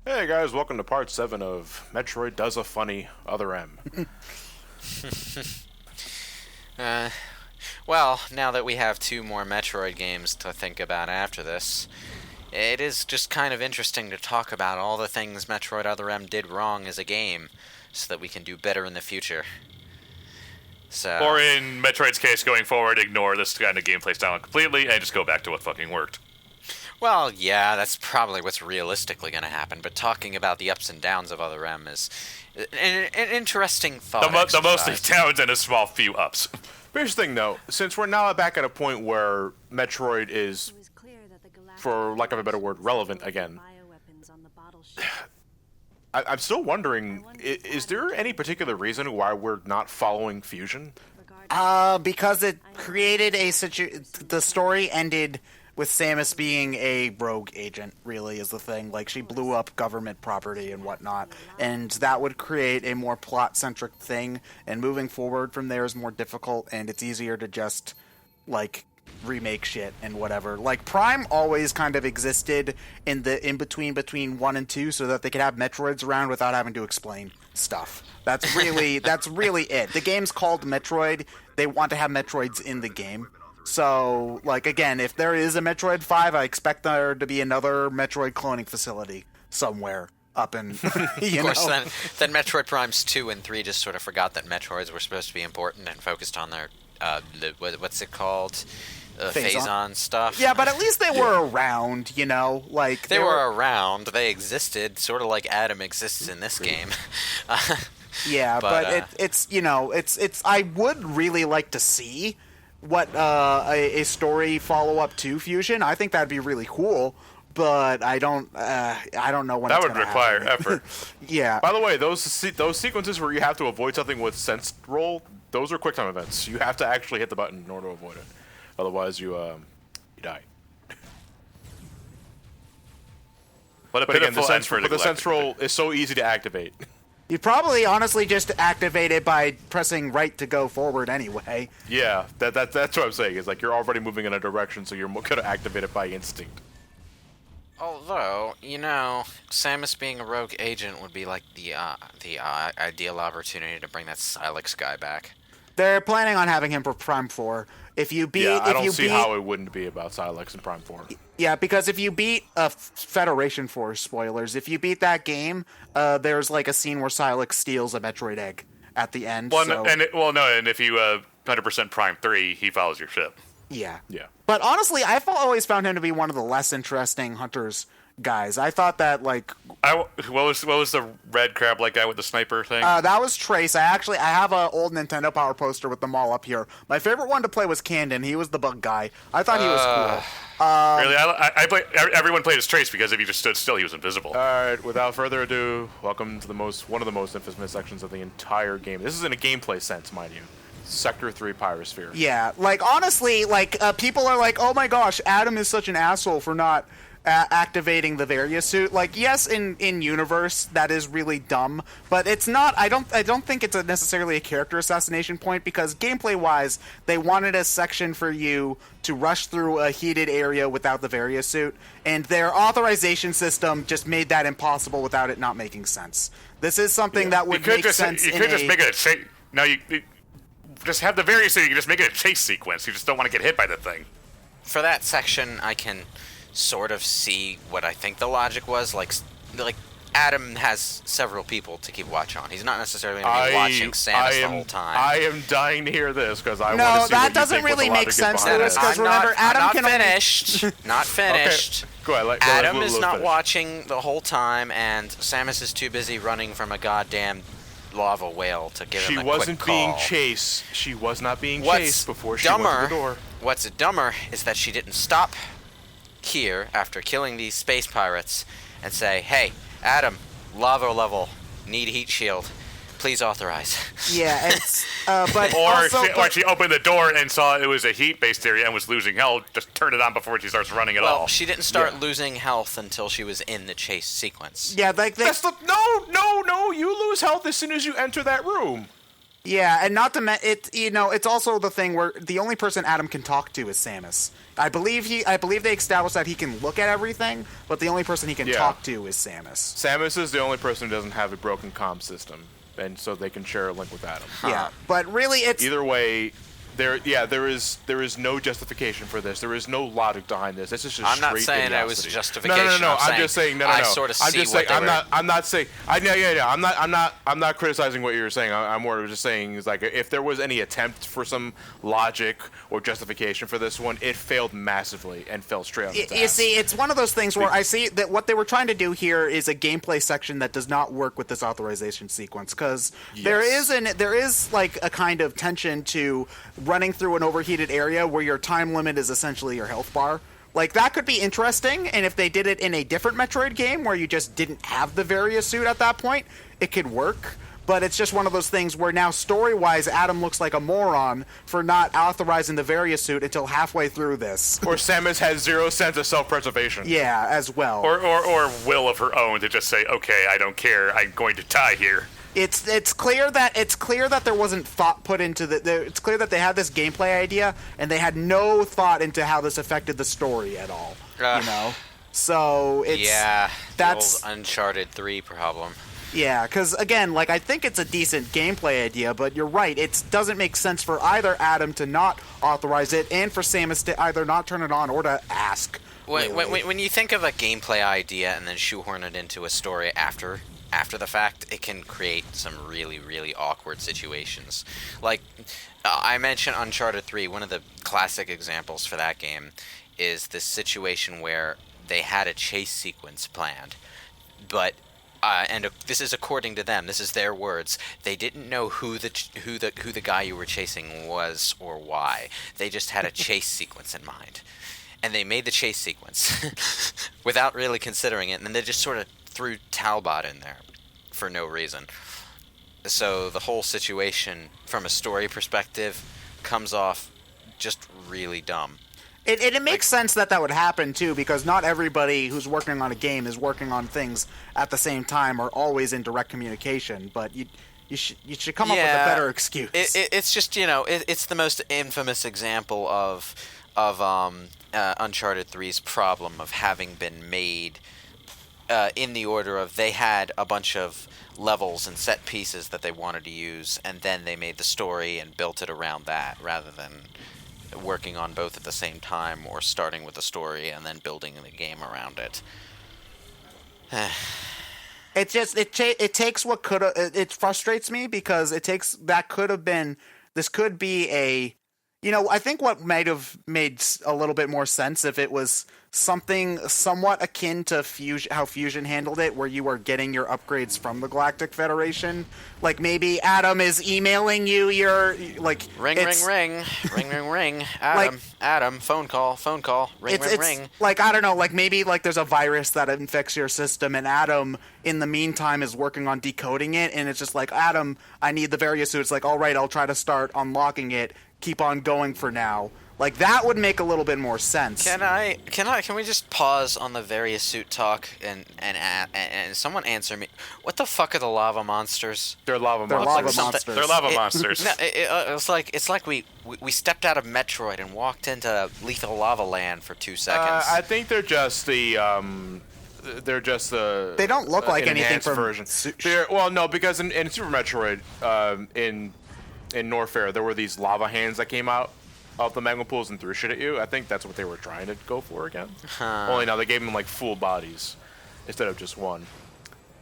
Hey guys, welcome to part 7 of Metroid Does a Funny Other M. Well, now that we have 2 more Metroid games to think about after this, it is just kind of interesting to talk about all the things Metroid Other M did wrong as a game, so that we can do better in the future. So, Or in Metroid's case, going forward, ignore this kind of gameplay style completely and just go back to what fucking worked. well, yeah, that's probably what's realistically going to happen, but talking about the ups and downs of Other M is an interesting thought The mostly exercise. downs and a small few ups. Here's the thing though, since we're now back at a point where Metroid is, for lack of a better word, relevant again, I'm still wondering, is there any particular reason why we're not following Fusion? Because it created the story ended with Samus being a rogue agent, really, is the thing. Like, she blew up government property and whatnot, and that would create a more plot-centric thing, and moving forward from there is more difficult, and it's easier to just, like, remake shit and whatever. Like, Prime always kind of existed in the in-between 1 and 2 so that they could have Metroids around without having to explain stuff. That's really it. The game's called Metroid. They want to have Metroids in the game. So, like, again, if there is a Metroid 5, I expect there to be another Metroid cloning facility somewhere up in, Of course, then Metroid Primes 2 and 3 just sort of forgot that Metroids were supposed to be important and focused on their, what's it called? Phazon stuff. Yeah, but at least they were around, you know? Like, They were around. They existed, sort of like Adam exists in this game. Yeah, but it's you know, it's I would really like to see what a story follow-up to Fusion. I think that'd be really cool, but I don't know when That it's would gonna require happen. effort. Yeah. By the way, those sequences where you have to avoid something with sense roll, those are QuickTime events. You have to actually hit the button in order to avoid it. Otherwise, you die. But But again, the the sense roll is so easy to activate. You'd probably honestly just activate it by pressing right to go forward anyway. Yeah, that's what I'm saying. Is like you're already moving in a direction, so you're gonna activate it by instinct. Although, you know, Samus being a rogue agent would be like the ideal opportunity to bring that Silex guy back. They're planning on having him for Prime 4. If you beat, Yeah, I if don't you see beat, how it wouldn't be about Silex and Prime 4. yeah, because if you beat Federation Force, spoilers, if you beat that game, there's like a scene where Silex steals a Metroid egg at the end. Well, so, and if you 100% Prime 3, he follows your ship. yeah. Yeah. But honestly, I've always found him to be one of the less interesting hunters guys. I thought that like What was the red crab-like guy with the sniper thing? that was Trace. I have an old Nintendo Power poster with them all up here. My favorite one to play was Candon. He was the bug guy. I thought he was cool. Really, I play. Everyone played as Trace because if he just stood still, he was invisible. All right. Without further ado, welcome to one of the most infamous sections of the entire game. This is in a gameplay sense, mind you. Sector 3 Pyrosphere. Yeah, like honestly, like people are like, "Oh my gosh, Adam is such an asshole for not activating the Varia suit." Like, yes, in universe that is really dumb, but it's not. I don't think it's necessarily a character assassination point because gameplay wise, they wanted a section for you to rush through a heated area without the Varia suit, and their authorization system just made that impossible without it not making sense. This is something that would make sense. You could just make it a chase. No, you just have the various so you can just make it a chase sequence. You just don't want to get hit by the thing. For that section, I can sort of see what I think the logic was. Like Adam has several people to keep watch on. He's not necessarily going to be watching Samus the whole time. I am dying to hear this because I want to No, see that what you doesn't think what really the make logic is sense, behind Lewis, that. because remember, Adam I'm can not only- finished. Not finished. Go ahead. Adam Lewis is not finish. watching the whole time, and Samus is too busy running from a goddamn lava whale to give him a quick call. She wasn't being chased. She was not being What's chased before she went to the door. What's dumber is that she didn't stop here after killing these space pirates and say, "Hey, Adam, lava level, need heat shield. Please authorize." Yeah, it's but Or also, she opened the door and saw it was a heat-based area and was losing health. Just turn it on before she starts running at Well, all. she didn't start losing health until she was in the chase sequence. yeah, like they, That's no. You lose health as soon as you enter that room. Yeah, and not to it's also the thing where the only person Adam can talk to is Samus. I believe they established that he can look at everything, but the only person he can talk to is Samus. Samus is the only person who doesn't have a broken comm system, and so they can share a link with Adam. Yeah, but really, it's either way. There is no justification for this. There is no logic behind this. This is just I'm not straight saying idiocity. it was justification. No. I'm just saying no. I sort of see what they were. I'm not saying. I'm not criticizing what you're saying. I'm more just saying is like if there was any attempt for some logic or justification for this one, it failed massively and fell straight on its ass. You see, it's one of those things where I see that what they were trying to do here is a gameplay section that does not work with this authorization sequence because there is like a kind of tension to running through an overheated area where your time limit is essentially your health bar. Like, that could be interesting, and if they did it in a different Metroid game where you just didn't have the Varia suit at that point, it could work. But it's just one of those things where now, story-wise, Adam looks like a moron for not authorizing the Varia suit until halfway through this. Or Samus has zero sense of self-preservation. Yeah, as well. Or will of her own to just say, okay, I don't care, I'm going to die here. It's clear that there wasn't thought put into it's clear that they had this gameplay idea and they had no thought into how this affected the story at all. So it's that's the old Uncharted 3 problem. Yeah, because again, like I think it's a decent gameplay idea, but you're right. It doesn't make sense for either Adam to not authorize it and for Samus to either not turn it on or to ask. When you think of a gameplay idea and then shoehorn it into a story after the fact, it can create some really, really awkward situations. Like, I mentioned Uncharted 3. One of the classic examples for that game is this situation where they had a chase sequence planned, but this is according to them. This is their words. They didn't know who the guy you were chasing was or why. They just had a chase sequence in mind, and they made the chase sequence without really considering it, and then they just sort of threw Talbot in there for no reason. So the whole situation, from a story perspective, comes off just really dumb. It makes sense that would happen, too, because not everybody who's working on a game is working on things at the same time or always in direct communication, but you should come up with a better excuse. It's just, it's the most infamous example of Uncharted 3's problem of having been made in the order of they had a bunch of levels and set pieces that they wanted to use, and then they made the story and built it around that rather than working on both at the same time or starting with the story and then building the game around it. It just it takes what could have. It frustrates me because it takes that could have been. This could be a. I think what might have made a little bit more sense if it was something somewhat akin to Fusion, how Fusion handled it, where you were getting your upgrades from the Galactic Federation. Like maybe Adam is emailing you your ring. Adam, phone call, ring. Like I don't know, like maybe like there's a virus that infects your system, and Adam in the meantime is working on decoding it, and it's just like, Adam, I need the Varia suit. It's like, all right, I'll try to start unlocking it. Keep on going for now. Like that would make a little bit more sense. Can we just pause on the Varia suit talk and someone answer me? What the fuck are the lava monsters? They're lava monsters. They're lava monsters. No, it's like we stepped out of Metroid and walked into lethal lava land for 2 seconds. I think they're just the They don't look like anything from version. Well, no, because in Super Metroid, in Norfair, there were these lava hands that came out of the magma pools and threw shit at you. I think that's what they were trying to go for again. Only now they gave them like full bodies instead of just one.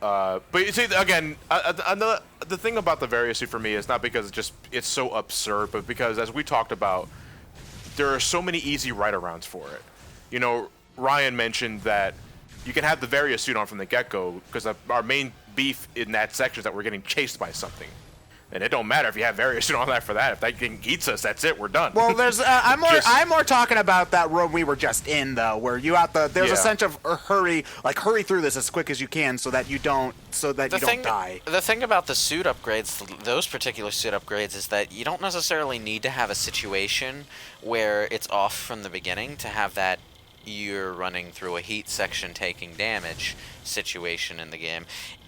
But you see, again, the thing about the Varia suit for me is not because it's so absurd, but because, as we talked about, there are so many easy write-arounds for it. Ryan mentioned that you can have the Varia suit on from the get-go because our main beef in that section is that we're getting chased by something. And it don't matter if you have Varia suit on that for that. If that thing eats us, that's it. We're done. Well, there's I'm more talking about that room we were just in, though, where you have there's a sense of hurry through this as quick as you can so that you don't die. The thing about the suit upgrades, those particular suit upgrades, is that you don't necessarily need to have a situation where it's off from the beginning to have that you're running through a heat section taking damage situation in the game.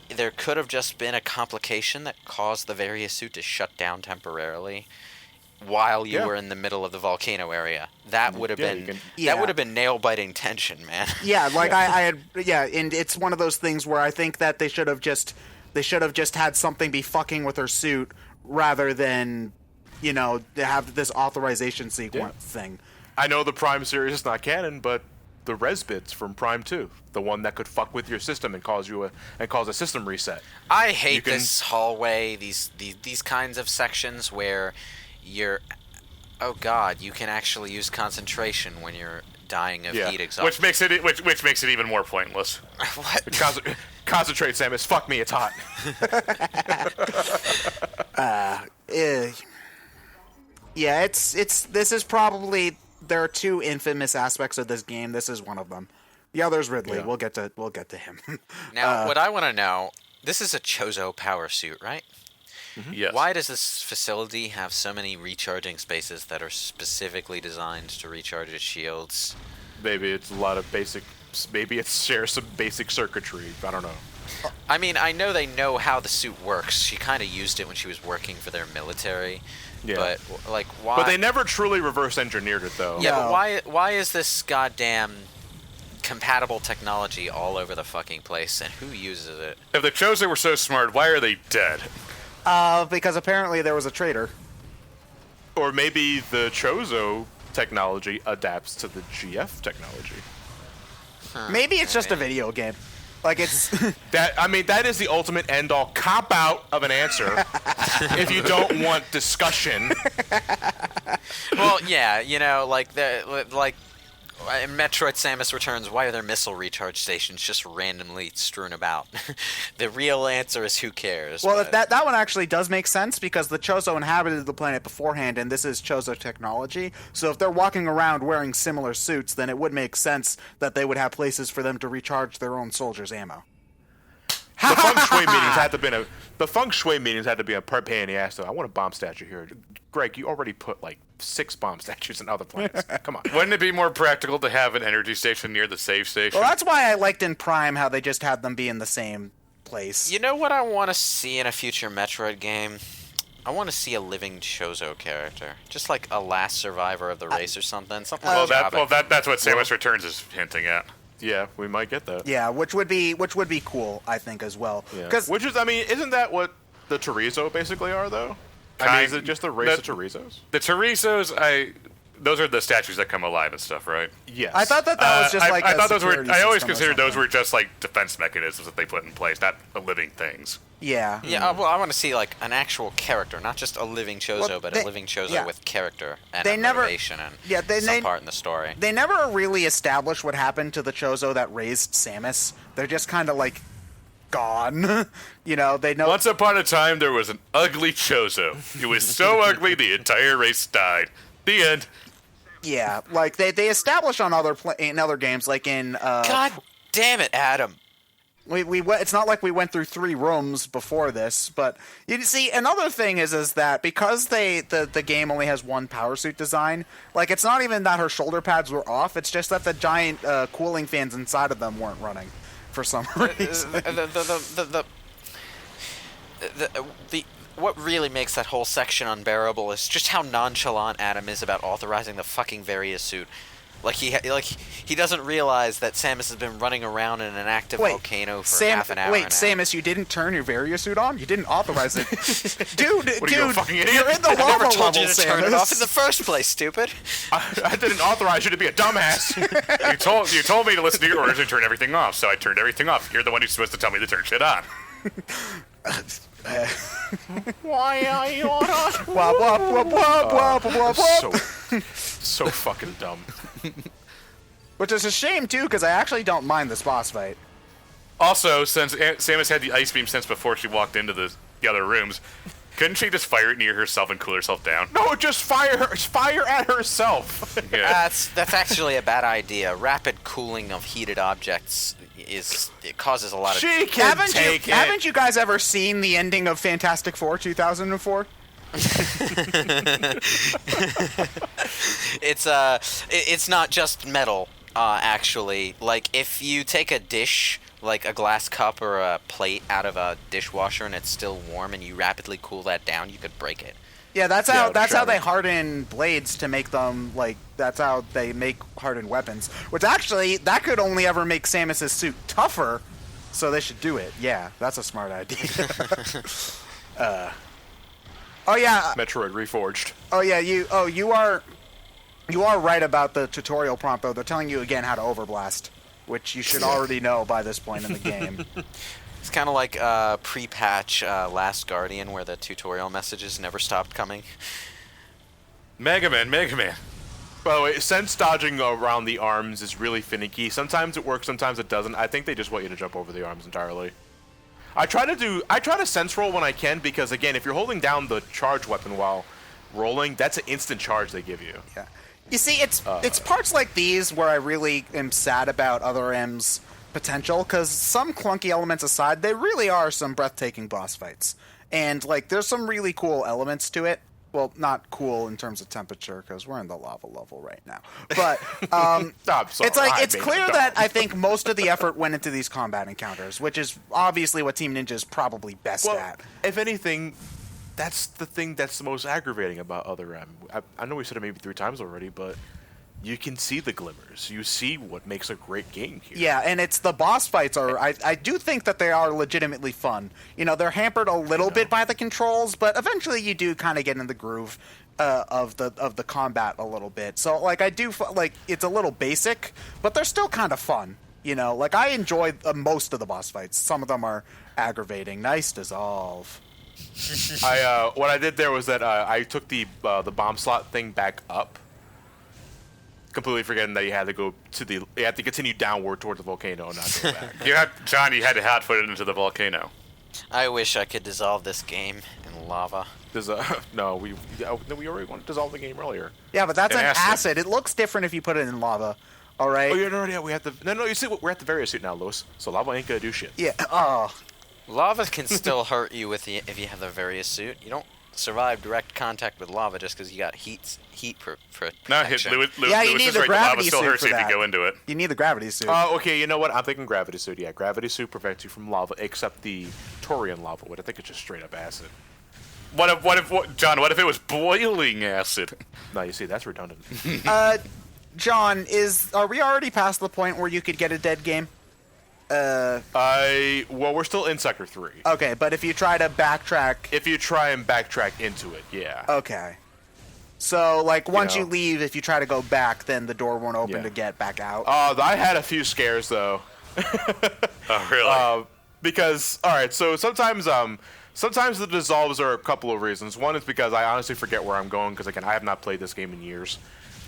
There could have just been a complication that caused the various suit to shut down temporarily while you were in the middle of the volcano area. That would have been that would have been nail-biting tension, man. Yeah, like I had and it's one of those things where I think that they should have just had something be fucking with her suit rather than, you know, have this authorization sequence thing. I know the Prime series is not canon, but the res bits from Prime 2, the one that could fuck with your system and cause a system reset. I hate this hallway, these kinds of sections where you're, oh god, you can actually use concentration when you're dying of heat exhaustion. Which makes it even more pointless. What? Concentrate, Samus. Fuck me, it's hot. Yeah, this is probably, there are two infamous aspects of this game. This is one of them. The other's Ridley. Yeah. We'll get to him. Now, what I want to know, this is a Chozo power suit, right? Mm-hmm. Yes. Why does this facility have so many recharging spaces that are specifically designed to recharge its shields? Maybe it's a lot of basic. Maybe it shares some basic circuitry. I don't know. I mean, I know they know how the suit works. She kind of used it when she was working for their military. Yeah. But, like, why? But they never truly reverse engineered it, though. Yeah, No. but why is this goddamn compatible technology all over the fucking place, and who uses it? If the Chozo were so smart, why are they dead? Because apparently there was a traitor. Or maybe the Chozo technology adapts to the GF technology. Maybe it's just a video game. Like, it's... That is the ultimate end-all cop-out of an answer if you don't want discussion. Well, yeah, you know, like in Metroid Samus Returns, why are there missile recharge stations just randomly strewn about? The real answer is who cares. Well, but... that one actually does make sense because the Chozo inhabited the planet beforehand, and this is Chozo technology. So if they're walking around wearing similar suits, then it would make sense that they would have places for them to recharge their own soldiers' ammo. The feng shui meetings had to be a pain in the ass, though. I want a bomb statue here. Greg, you already put like 6 bomb statues in other planets. Come on. Wouldn't it be more practical to have an energy station near the save station? Well, that's why I liked in Prime how they just had them be in the same place. You know what I want to see in a future Metroid game? I want to see a living Chozo character, just like a last survivor of the race or something. That's what Samus Returns is hinting at. Yeah, we might get that. Yeah, which would be cool, I think, as well. Yeah. 'Cause- Isn't that what the Chorizo basically are, though? Is it just a race of Chorizos? The Chorizos, those are the statues that come alive and stuff, right? Yes. I thought that was just like I a thought those were. security I always system or considered those something. were just like defense mechanisms that they put in place, not living things. Yeah. Yeah, well, I want to see like an actual character, not just a living Chozo, Well, but a living Chozo with character and They never- motivation and they some part in the story. They never really established what happened to the Chozo that raised Samus. They're just kind of like gone. You know, they know. Once upon a time, there was an ugly Chozo. It was so ugly the entire race died. The end. Yeah, like they established on in other games, like in. God damn it, Adam! It's not like we went through 3 rooms before this, but you see, another thing is that because the game only has one power suit design, like it's not even that her shoulder pads were off. It's just that the giant cooling fans inside of them weren't running for some reason. What really makes that whole section unbearable is just how nonchalant Adam is about authorizing the fucking Varia suit. Like he doesn't realize that Samus has been running around in an active volcano for half an hour. Wait, now. Samus, you didn't turn your Varia suit on? You didn't authorize it, dude. What are you, a fucking idiot? You're in the I lava never told level, you to Samus. turn it off in the first place, stupid. I didn't authorize you to be a dumbass. You told me to listen to your orders and turn everything off, so I turned everything off. You're the one who's supposed to tell me to turn shit on. Why are you on? Wop, wop, wop, wop, wop, wop, wop. So fucking dumb. Which is a shame too, because I actually don't mind this boss fight. Also, since Samus had the ice beam since before she walked into the other rooms, couldn't she just fire it near herself and cool herself down? No, just fire at herself. Yeah. That's actually a bad idea. Rapid cooling of heated objects it causes a lot of. She can take it. Haven't you guys ever seen the ending of Fantastic Four 2004? It's not just metal. actually. Like, if you take a dish, like a glass cup or a plate out of a dishwasher and it's still warm and you rapidly cool that down, you could break it. Yeah, that's Yeah, how they shatter. harden blades to make them, like, that's how they make hardened weapons. Which actually, that could only ever make Samus's suit tougher, so they should do it. Yeah, that's a smart idea. Oh yeah, Metroid Reforged. oh yeah, you are right about the tutorial prompt though. They're telling you again how to overblast, which you should already know by this point in the game. It's kind of like pre-patch Last Guardian, where the tutorial messages never stopped coming. Mega Man. By the way, sense dodging around the arms is really finicky. Sometimes it works, sometimes it doesn't. I think they just want you to jump over the arms entirely. I try to sense roll when I can because again, if you're holding down the charge weapon while rolling, that's an instant charge they give you. Yeah. You see, it's parts like these where I really am sad about Other M's potential, because some clunky elements aside, they really are some breathtaking boss fights. And, like, there's some really cool elements to it. Well, not cool in terms of temperature, because we're in the lava level right now. But it's clear that I think most of the effort went into these combat encounters, which is obviously what Team Ninja is probably best at. If anything, that's the thing that's the most aggravating about Other M. I know we said it maybe 3 times already, but you can see the glimmers. You see what makes a great game here. Yeah, and it's the boss fights are. I do think that they are legitimately fun. You know, they're hampered a little bit by the controls, but eventually you do kind of get in the groove of the combat a little bit. So, like, I do like it's a little basic, but they're still kind of fun. You know, like I enjoy most of the boss fights. Some of them are aggravating. Nice dissolve. What I did there was that I took the bomb slot thing back up, completely forgetting that you had to continue downward towards the volcano and not go back. You had to hot-foot it into the volcano. I wish I could dissolve this game in lava. No, we already wanted to dissolve the game earlier. Yeah, but that's An an acid. acid. It looks different if you put it in lava. All right. Oh yeah, we have to. No, you see, we're at the various suit now, Lewis. So lava ain't gonna do shit. Yeah. Oh. Lava can still hurt you if you have the various suit. You don't survive direct contact with lava just because you got heat No, protection. Lewis Yeah, you is need the right. gravity Lava still suit hurts for you if that. you go into it. You need the gravity suit. Okay, you know what? I'm thinking gravity suit. Yeah, gravity suit prevents you from lava, except the Torian lava would. I think it's just straight up acid. John, what if it was boiling acid? No, you see, that's redundant. John, are we already past the point where you could get a dead game? Well, we're still in Sector 3. Okay, but if you try to backtrack... If you try and backtrack into it, yeah. Okay. So, like, once you know. leave, if you try to go back, then the door won't open Yeah. to get back out? I had a few scares, though. Oh, really? Because, alright, so sometimes the dissolves are a couple of reasons. One is because I honestly forget where I'm going, because, again, I have not played this game in years.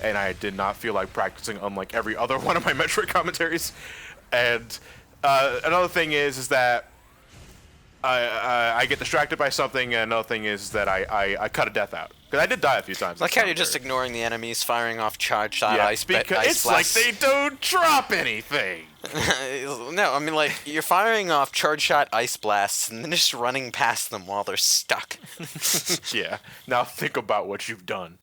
And I did not feel like practicing, unlike every other one of my Metroid commentaries. And another thing is that I get distracted by something, and another thing is that I cut a death out. Because I did die a few times. Like how you're just ignoring the enemies, firing off charge shot ice because it's blasts. like they don't drop anything. No, I mean, like, you're firing off charge shot ice blasts and then just running past them while they're stuck. Yeah. Now think about what you've done.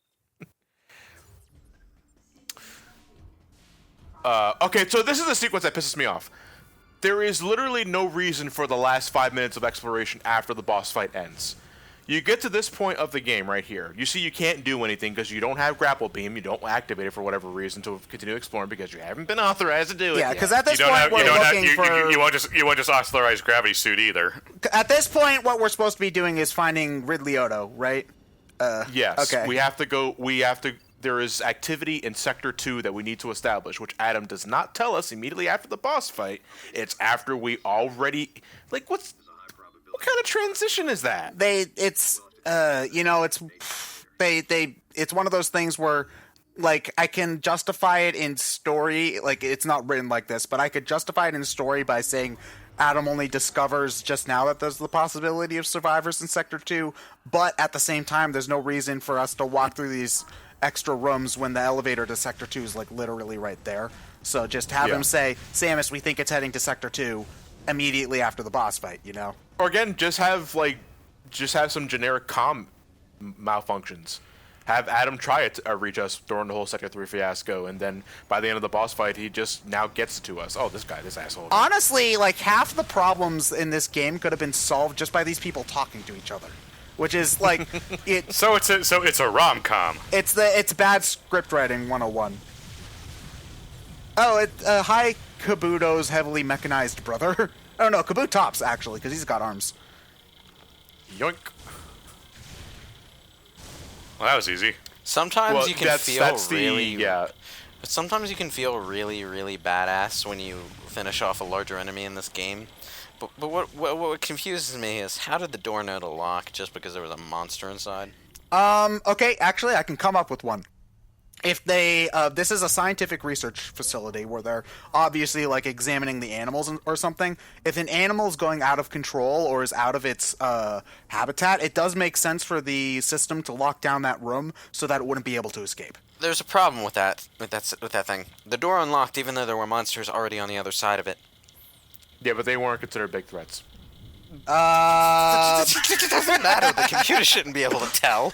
Okay, so this is the sequence that pisses me off. There is literally no reason for the last 5 minutes of exploration after the boss fight ends. You get to this point of the game right here. You see you can't do anything because you don't have grapple beam. You don't activate it for whatever reason to continue exploring because you haven't been authorized to do it. Yeah, yet. because at this point we're looking for... You won't just authorized gravity suit either. At this point, what we're supposed to be doing is finding Ridley Otto, right? Yes. Okay. There is activity in Sector 2 that we need to establish, which Adam does not tell us immediately after the boss fight. It's after we already... Like, what kind of transition is that? It's one of those things where, like, I can justify it in story, like, it's not written like this, but I could justify it in story by saying Adam only discovers just now that there's the possibility of survivors in Sector 2, but at the same time, there's no reason for us to walk through these extra rooms when the elevator to Sector 2 is, like, literally right there. So just have him say, Samus, we think it's heading to Sector 2 immediately after the boss fight, you know? Or again, just have some generic comm malfunctions. have Adam try it to reach us during the whole Sector 3 fiasco, and then by the end of the boss fight, he just now gets it to us. Oh, this asshole. Honestly, like, half the problems in this game could have been solved just by these people talking to each other. Which is, like, it... So it's a rom-com. It's bad script writing 101. Oh, hi, Kabuto's heavily mechanized brother. Oh, no, Kabutops, actually, because he's got arms. Yoink. Well, that was easy. Sometimes you can feel really... Yeah. But sometimes you can feel really, really badass when you finish off a larger enemy in this game. But what confuses me is, how did the door know to lock just because there was a monster inside? Okay, actually, I can come up with one. If they, this is a scientific research facility where they're obviously, like, examining the animals or something. If an animal's going out of control or is out of its, habitat, it does make sense for the system to lock down that room so that it wouldn't be able to escape. There's a problem with that thing. The door unlocked even though there were monsters already on the other side of it. Yeah, but they weren't considered big threats. It doesn't matter. The computer shouldn't be able to tell.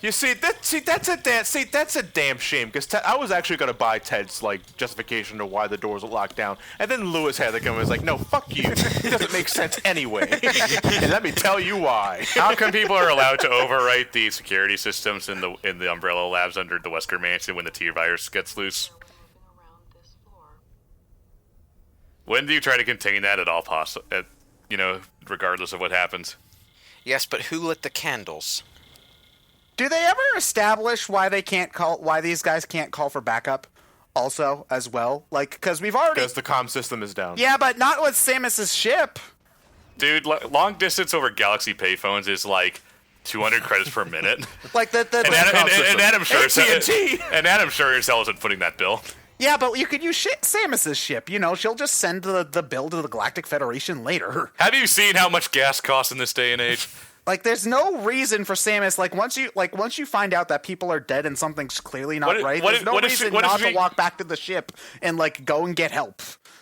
You see, that's a damn shame, because I was actually gonna buy Ted's, like, justification to why the doors were locked down, and then Lewis had to come and was like, no, fuck you. It doesn't make sense anyway. And let me tell you why. How come people are allowed to overwrite the security systems in the Umbrella Labs under the Wesker Mansion when the T-virus gets loose? When do you try to contain that at all possible? Regardless of what happens. Yes, but who lit the candles? Do they ever establish why these guys can't call for backup? Also, as well, like, because we've already... Because the comm system is down. Yeah, but not with Samus's ship. Dude, long distance over Galaxy payphones is like 200 credits per minute. Like and Adam sure AT&T. And Adam sure as hell isn't putting that bill. Yeah, but you could use Samus's ship. You know, she'll just send the bill to the Galactic Federation later. Have you seen how much gas costs in this day and age? Like, there's no reason for Samus. Like, once you find out that people are dead and something's clearly not right, there's no reason not to walk back to the ship and, like, go and get help.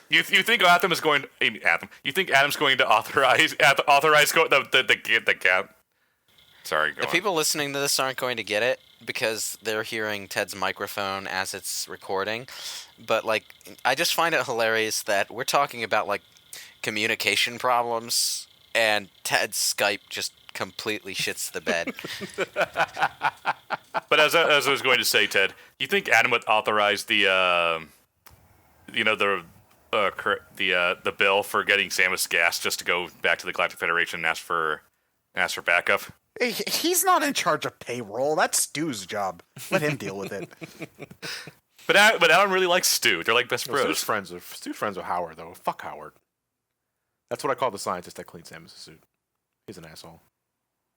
You think Adam is going? You think Adam's going to authorize the cat? Sorry. The people listening to this aren't going to get it because they're hearing Ted's microphone as it's recording. But, like, I just find it hilarious that we're talking about, like, communication problems, and Ted's Skype just completely shits the bed. But as I was going to say, Ted, you think Adam would authorize the bill for getting Samus gas just to go back to the Galactic Federation and ask for backup? He's not in charge of payroll. That's Stu's job. Let him deal with it. But Adam really likes Stu. They're like best bros. Stu's friends with Howard, though. Fuck Howard. That's what I call the scientist that cleans Samus' suit. He's an asshole.